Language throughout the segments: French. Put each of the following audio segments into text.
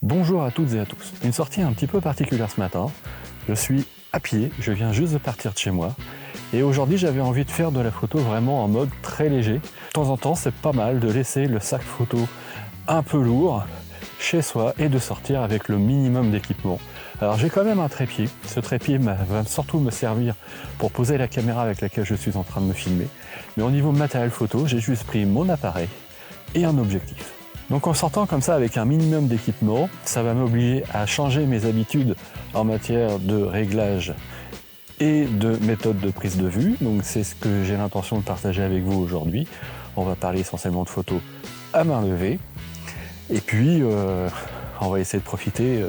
Bonjour à toutes et à tous. Une sortie un petit peu particulière ce matin. Je suis à pied, je viens juste de partir de chez moi. Et aujourd'hui, j'avais envie de faire de la photo vraiment en mode très léger. De temps en temps, c'est pas mal de laisser le sac photo un peu lourd chez soi et de sortir avec le minimum d'équipement. Alors j'ai quand même un trépied. Ce trépied va surtout me servir pour poser la caméra avec laquelle je suis en train de me filmer. Mais au niveau matériel photo, j'ai juste pris mon appareil et un objectif. Donc en sortant comme ça avec un minimum d'équipement, ça va m'obliger à changer mes habitudes en matière de réglage et de méthode de prise de vue. Donc c'est ce que j'ai l'intention de partager avec vous aujourd'hui. On va parler essentiellement de photos à main levée. Et puis on va essayer de profiter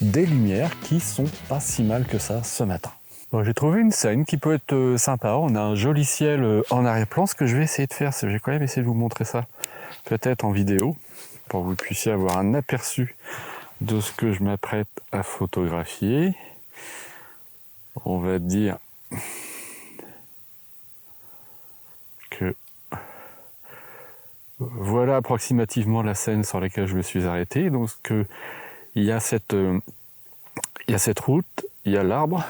des lumières qui sont pas si mal que ça ce matin. Bon, j'ai trouvé une scène qui peut être sympa. On a un joli ciel en arrière-plan. Ce que je vais essayer de faire, c'est que je vais quand même essayer de vous montrer ça peut-être en vidéo, pour que vous puissiez avoir un aperçu de ce que je m'apprête à photographier. On va dire que voilà approximativement la scène sur laquelle je me suis arrêté. Donc il y a cette route, il y a l'arbre,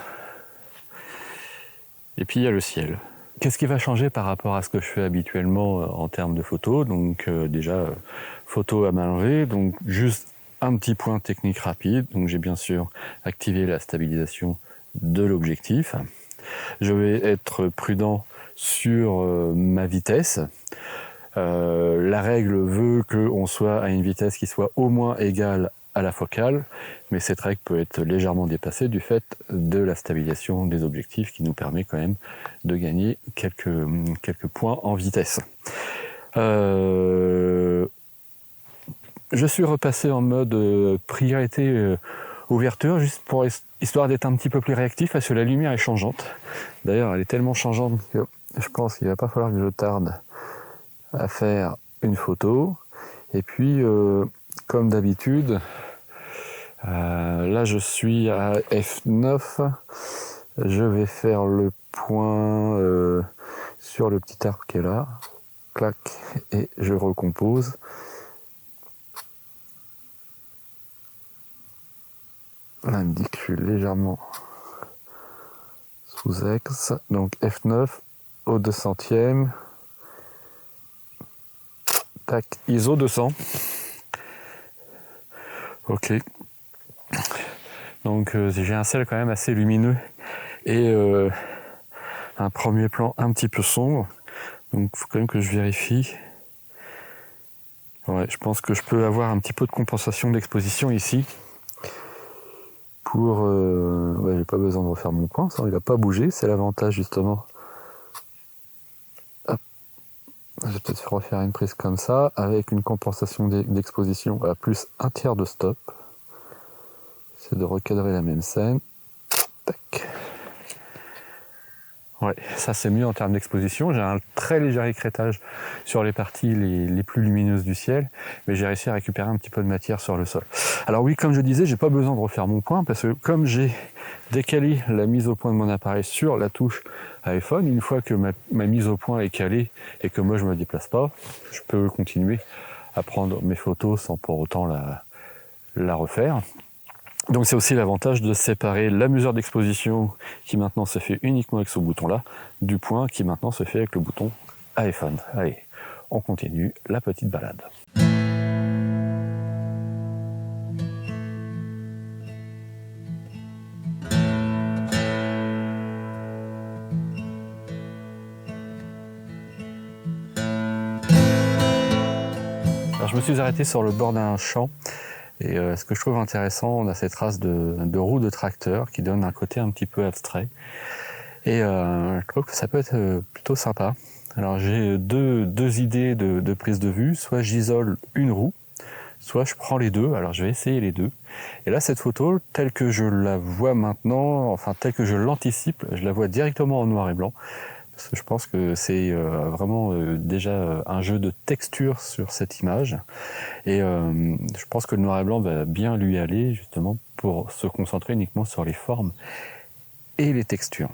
et puis il y a le ciel. Qu'est-ce qui va changer par rapport à ce que je fais habituellement en termes de photos? Donc déjà, photo à main levée, donc juste un petit point technique rapide. Donc j'ai bien sûr activé la stabilisation de l'objectif. Je vais être prudent sur ma vitesse. La règle veut qu'on soit à une vitesse qui soit au moins égale à la focale, mais cette règle peut être légèrement dépassée du fait de la stabilisation des objectifs qui nous permet quand même de gagner quelques points en vitesse. Je suis repassé en mode priorité ouverture, juste pour histoire d'être un petit peu plus réactif, parce que la lumière est changeante. D'ailleurs, elle est tellement changeante que je pense qu'il ne va pas falloir que je tarde à faire une photo. Et puis, comme d'habitude, là je suis à F9, je vais faire le point sur le petit arbre qui est là, clac, et je recompose. Là il me dit que je suis légèrement sous X, donc F9 au 200e, tac, ISO 200, ok. Donc j'ai un ciel quand même assez lumineux et un premier plan un petit peu sombre, donc il faut quand même que je vérifie. Ouais, je pense que je peux avoir un petit peu de compensation d'exposition ici. Pour ouais, j'ai pas besoin de refaire mon point, ça il n'a pas bougé, c'est l'avantage justement. Hop. Je vais peut-être refaire une prise comme ça, avec une compensation d'exposition à plus un tiers de stop. C'est de recadrer la même scène. Tac. Ouais, ça c'est mieux en termes d'exposition. J'ai un très léger écrêtage sur les parties les plus lumineuses du ciel, mais j'ai réussi à récupérer un petit peu de matière sur le sol. Alors oui, comme je disais, j'ai pas besoin de refaire mon point, parce que comme j'ai décalé la mise au point de mon appareil sur la touche iPhone, une fois que ma mise au point est calée et que moi je me déplace pas, je peux continuer à prendre mes photos sans pour autant la refaire. Donc c'est aussi l'avantage de séparer la mesure d'exposition qui maintenant se fait uniquement avec ce bouton-là, du point qui maintenant se fait avec le bouton iPhone. Allez, on continue la petite balade. Alors je me suis arrêté sur le bord d'un champ. Et ce que je trouve intéressant, on a ces traces de roues de tracteur qui donnent un côté un petit peu abstrait. Et je trouve que ça peut être plutôt sympa. Alors j'ai deux idées de prise de vue. Soit j'isole une roue, soit je prends les deux. Alors je vais essayer les deux. Et là, cette photo, telle que je la vois maintenant, enfin telle que je l'anticipe, je la vois directement en noir et blanc. Parce que je pense que c'est vraiment déjà un jeu de texture sur cette image. Et je pense que le noir et blanc va bien lui aller, justement, pour se concentrer uniquement sur les formes et les textures.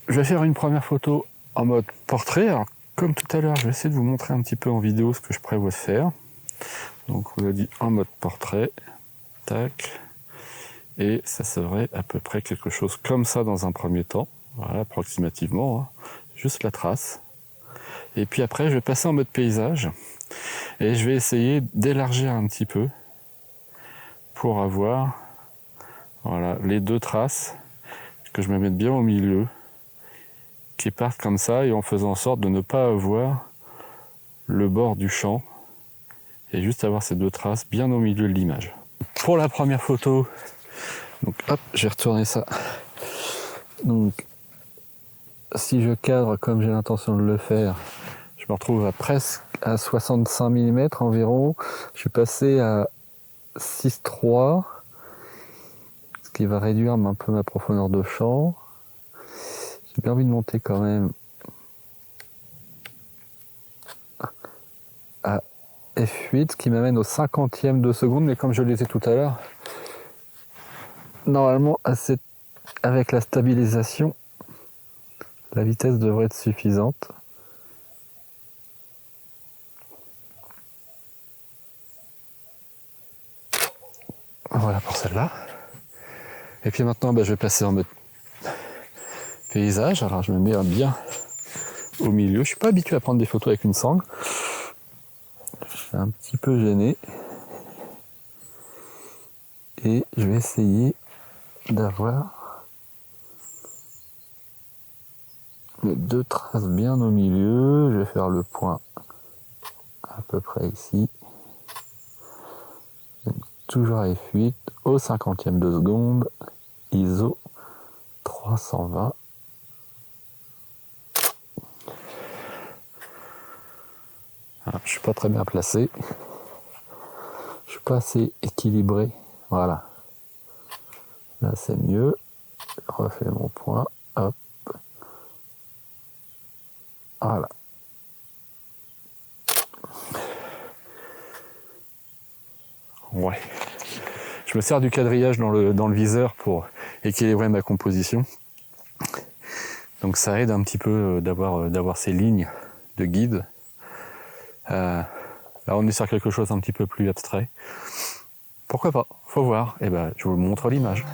Je vais faire une première photo en mode portrait. Alors, comme tout à l'heure, je vais essayer de vous montrer un petit peu en vidéo ce que je prévois de faire. Donc on a dit en mode portrait. Tac. Et ça serait à peu près quelque chose comme ça dans un premier temps. Voilà, approximativement. Hein. Juste la trace. Et puis après, je vais passer en mode paysage. Et je vais essayer d'élargir un petit peu pour avoir voilà, les deux traces que je me mette bien au milieu, qui partent comme ça et en faisant en sorte de ne pas avoir le bord du champ et juste avoir ces deux traces bien au milieu de l'image. Pour la première photo, donc hop, j'ai retourné ça. Donc si je cadre comme j'ai l'intention de le faire, je me retrouve à presque à 65 mm environ. Je suis passé à 6,3, ce qui va réduire un peu ma profondeur de champ. J'ai bien envie de monter quand même à F8, ce qui m'amène au 50e de seconde, mais comme je le disais tout à l'heure, normalement avec la stabilisation, la vitesse devrait être suffisante. Voilà pour celle-là. Et puis maintenant, je vais passer en mode paysage. Alors je me mets bien au milieu. Je suis pas habitué à prendre des photos avec une sangle. Je suis un petit peu gêné. Et je vais essayer d'avoir les deux traces bien au milieu. Je vais faire le point à peu près ici. Toujours à F8 au 50e de seconde. ISO 320. Alors, je suis pas très bien placé. Je suis pas assez équilibré. Voilà. Là c'est mieux. Je refais mon point. Hop. Voilà. Ouais. Je me sers du quadrillage dans le viseur pour équilibrer ma composition. Donc ça aide un petit peu d'avoir ces lignes de guide. Là on est sur quelque chose un petit peu plus abstrait. Pourquoi pas? Faut voir. Et je vous montre l'image.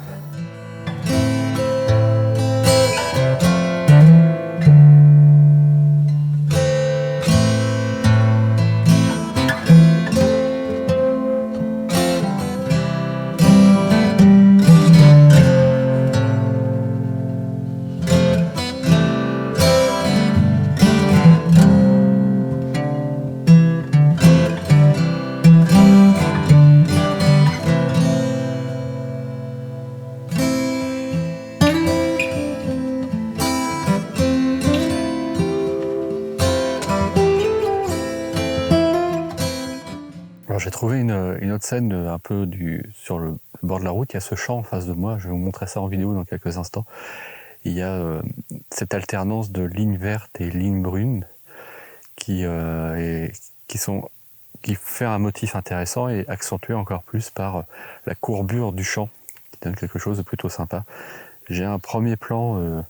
Alors j'ai trouvé une autre scène un peu sur le bord de la route. Il y a ce champ en face de moi. Je vais vous montrer ça en vidéo dans quelques instants. Il y a cette alternance de lignes vertes et lignes brunes qui fait un motif intéressant et accentué encore plus par la courbure du champ qui donne quelque chose de plutôt sympa. J'ai un premier plan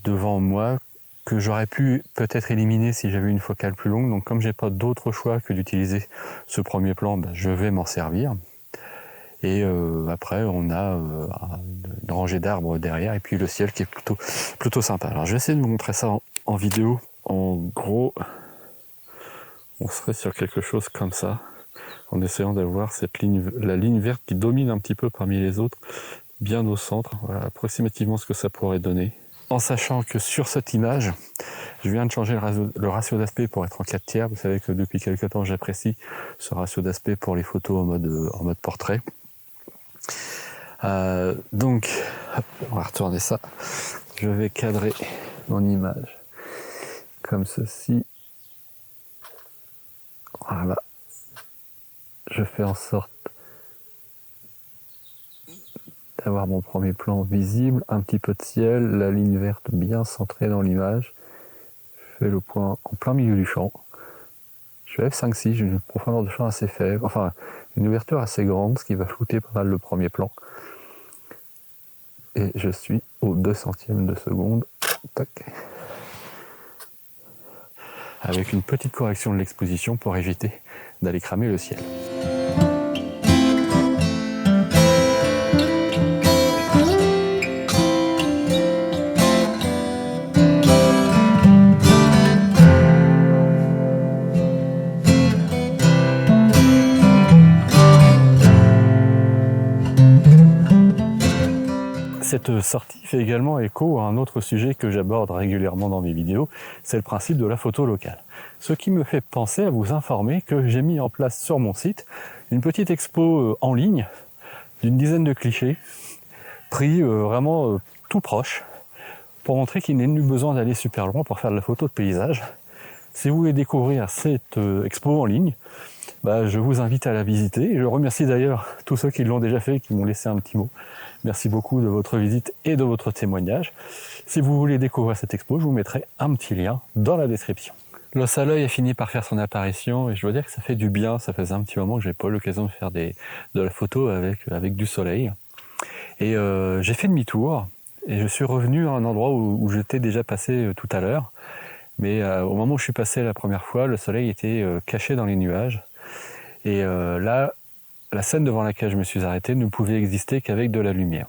devant moi que j'aurais pu peut-être éliminer si j'avais une focale plus longue. Donc comme j'ai pas d'autre choix que d'utiliser ce premier plan, je vais m'en servir. Et après on a une rangée d'arbres derrière et puis le ciel qui est plutôt sympa. Alors je vais essayer de vous montrer ça en vidéo. En gros, on serait sur quelque chose comme ça, en essayant d'avoir la ligne verte qui domine un petit peu parmi les autres, bien au centre. Voilà approximativement ce que ça pourrait donner. En sachant que sur cette image, je viens de changer le ratio d'aspect pour être en 4/3. Vous savez que depuis quelques temps, j'apprécie ce ratio d'aspect pour les photos en mode portrait. Donc, hop, on va retourner ça. Je vais cadrer mon image comme ceci. Voilà. Je fais en sorte d'avoir mon premier plan visible, un petit peu de ciel, la ligne verte bien centrée dans l'image. Je fais le point en plein milieu du champ. Je fais F5-6, j'ai une profondeur de champ assez faible, enfin une ouverture assez grande, ce qui va flouter pas mal le premier plan. Et je suis au 200e de seconde. Tac. avec une petite correction de l'exposition pour éviter d'aller cramer le ciel. Cette sortie fait également écho à un autre sujet que j'aborde régulièrement dans mes vidéos, c'est le principe de la photo locale. Ce qui me fait penser à vous informer que j'ai mis en place sur mon site une petite expo en ligne d'une dizaine de clichés pris vraiment tout proche pour montrer qu'il n'est nul besoin d'aller super loin pour faire de la photo de paysage. Si vous voulez découvrir cette expo en ligne, je vous invite à la visiter. Je remercie d'ailleurs tous ceux qui l'ont déjà fait et qui m'ont laissé un petit mot. Merci beaucoup de votre visite et de votre témoignage. Si vous voulez découvrir cette expo, je vous mettrai un petit lien dans la description. Le soleil a fini par faire son apparition et je dois dire que ça fait du bien. Ça faisait un petit moment que je n'avais pas eu l'occasion de faire de la photo avec du soleil. Et j'ai fait demi-tour et je suis revenu à un endroit où j'étais déjà passé tout à l'heure. Mais au moment où je suis passé la première fois, le soleil était caché dans les nuages. Et là, la scène devant laquelle je me suis arrêté ne pouvait exister qu'avec de la lumière.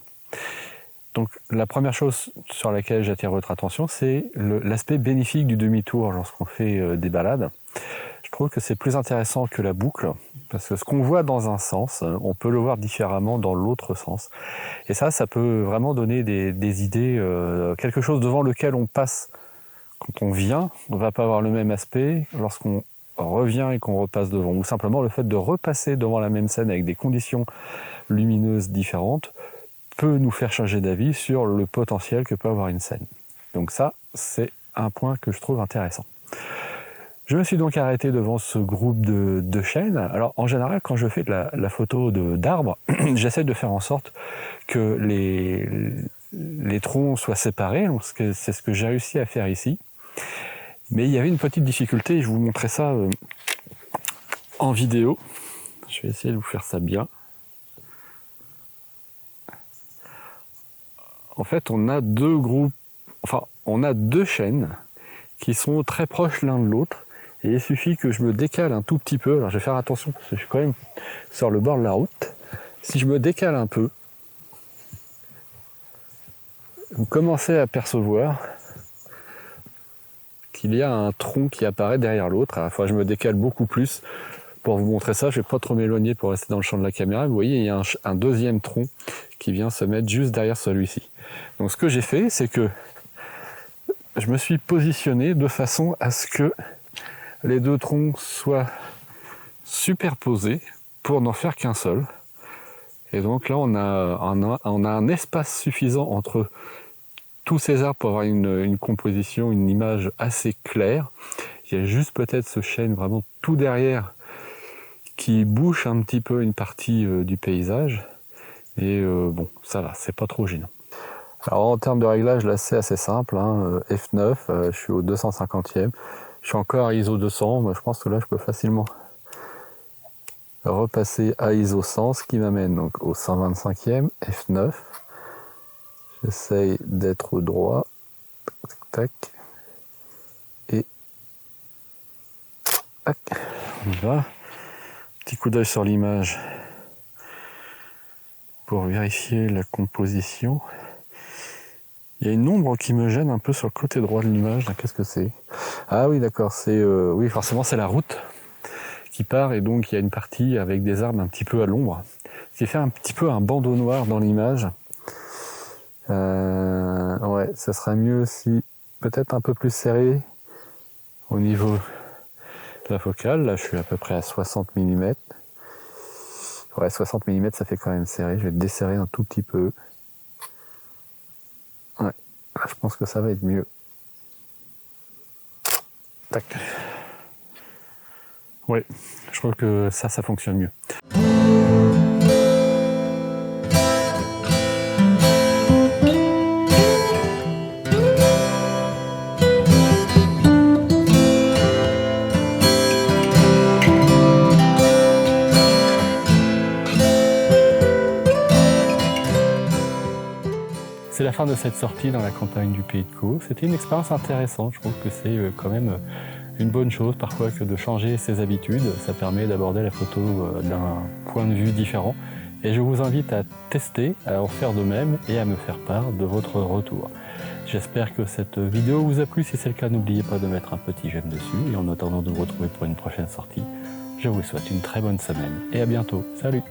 Donc la première chose sur laquelle j'attire votre attention, c'est l'aspect bénéfique du demi-tour lorsqu'on fait des balades. Je trouve que c'est plus intéressant que la boucle, parce que ce qu'on voit dans un sens, on peut le voir différemment dans l'autre sens. Et ça peut vraiment donner des idées, quelque chose devant lequel on passe quand on vient, on ne va pas avoir le même aspect lorsqu'on revient et qu'on repasse devant. Ou simplement le fait de repasser devant la même scène avec des conditions lumineuses différentes peut nous faire changer d'avis sur le potentiel que peut avoir une scène. Donc ça, c'est un point que je trouve intéressant. Je me suis donc arrêté devant ce groupe de chênes. Alors en général, quand je fais de la photo d'arbres, j'essaie de faire en sorte que les troncs soient séparés. Donc c'est ce que j'ai réussi à faire ici. Mais il y avait une petite difficulté, et je vous montrerai ça en vidéo. Je vais essayer de vous faire ça bien. En fait, on a deux chênes qui sont très proches l'un de l'autre. Et il suffit que je me décale un tout petit peu. Alors je vais faire attention parce que je suis quand même sur le bord de la route. Si je me décale un peu, vous commencez à percevoir qu'il y a un tronc qui apparaît derrière l'autre. Enfin, je me décale beaucoup plus pour vous montrer ça. Je ne vais pas trop m'éloigner pour rester dans le champ de la caméra. Vous voyez, il y a un deuxième tronc qui vient se mettre juste derrière celui-ci. Donc ce que j'ai fait, c'est que je me suis positionné de façon à ce que les deux troncs soient superposés pour n'en faire qu'un seul. Et donc là, on a un espace suffisant entre tous ces arbres pour avoir une composition, une image assez claire. Il y a juste peut-être ce chêne vraiment tout derrière qui bouche un petit peu une partie du paysage. Et bon, ça va, c'est pas trop gênant. Alors en termes de réglage, là c'est assez simple, hein. F9, je suis au 250e. Je suis encore à ISO 200, mais je pense que là je peux facilement repasser à ISO 100, ce qui m'amène donc au 125e, F9. J'essaye d'être droit, tac, et tac, on y va. Petit coup d'œil sur l'image pour vérifier la composition. Il y a une ombre qui me gêne un peu sur le côté droit de l'image. Qu'est-ce que c'est? Ah oui, d'accord, c'est oui, forcément c'est la route qui part et donc il y a une partie avec des arbres un petit peu à l'ombre, ce qui fait un petit peu un bandeau noir dans l'image. Ouais, ça serait mieux si peut-être un peu plus serré au niveau de la focale. Là, je suis à peu près à 60 mm. Ouais, 60 mm, ça fait quand même serré. Je vais desserrer un tout petit peu. Ouais, là, je pense que ça va être mieux. Tac. Ouais, je trouve que ça fonctionne mieux. C'est la fin de cette sortie dans la campagne du Pays de Caux. C'était une expérience intéressante. Je trouve que c'est quand même une bonne chose parfois que de changer ses habitudes. Ça permet d'aborder la photo d'un point de vue différent. Et je vous invite à tester, à en faire de même et à me faire part de votre retour. J'espère que cette vidéo vous a plu. Si c'est le cas, n'oubliez pas de mettre un petit j'aime dessus. Et en attendant de vous retrouver pour une prochaine sortie, je vous souhaite une très bonne semaine et à bientôt. Salut!